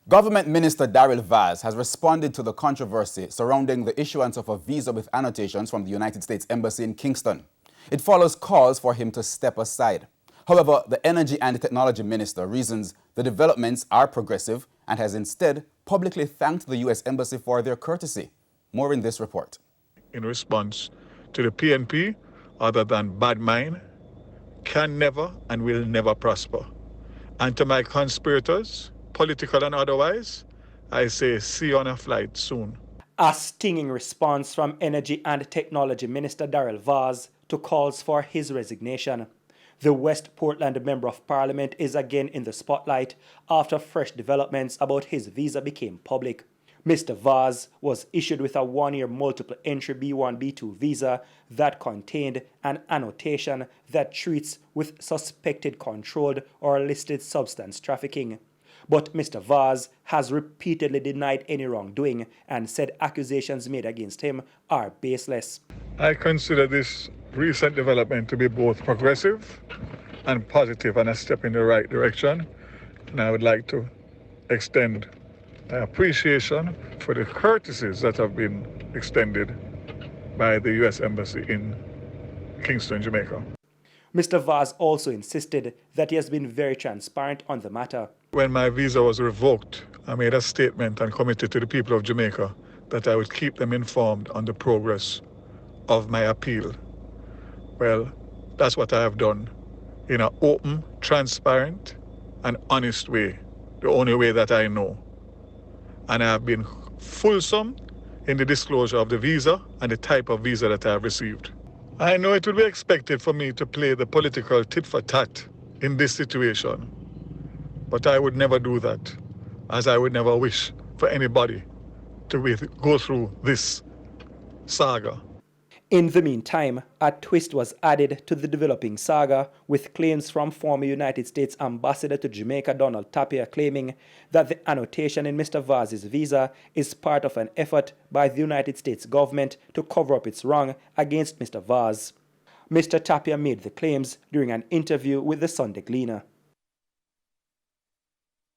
Government Minister Daryl Vaz has responded to the controversy surrounding the issuance of a visa with annotations from the United States Embassy in Kingston. It follows calls for him to step aside. However, the Energy and Technology Minister reasons the developments are progressive and has instead publicly thanked the U.S. Embassy for their courtesy. More in this report. In response to the PNP, other than Badmind, can never and will never prosper. And to my conspirators, political and otherwise, I say see you on a flight soon. A stinging response from Energy and Technology Minister Daryl Vaz to calls for his resignation. The West Portland Member of Parliament is again in the spotlight after fresh developments about his visa became public. Mr. Vaz was issued with a one-year multiple entry B1-B2 visa that contained an annotation that treats with suspected controlled or illicit substance trafficking. But Mr. Vaz has repeatedly denied any wrongdoing and said accusations made against him are baseless. I consider this recent development to be both progressive and positive and a step in the right direction. And I would like to extend my appreciation for the courtesies that have been extended by the U.S. Embassy in Kingston, Jamaica. Mr. Vaz also insisted that he has been very transparent on the matter. When my visa was revoked, I made a statement and committed to the people of Jamaica that I would keep them informed on the progress of my appeal. Well, that's what I have done in an open, transparent, and honest way, the only way that I know. And I have been fulsome in the disclosure of the visa and the type of visa that I have received. I know it would be expected for me to play the political tit-for-tat in this situation, but I would never do that, as I would never wish for anybody to go through this saga. In the meantime, a twist was added to the developing saga with claims from former United States Ambassador to Jamaica Donald Tapia claiming that the annotation in Mr. Vaz's visa is part of an effort by the United States government to cover up its wrong against Mr. Vaz. Mr. Tapia made the claims during an interview with the Sunday Gleaner.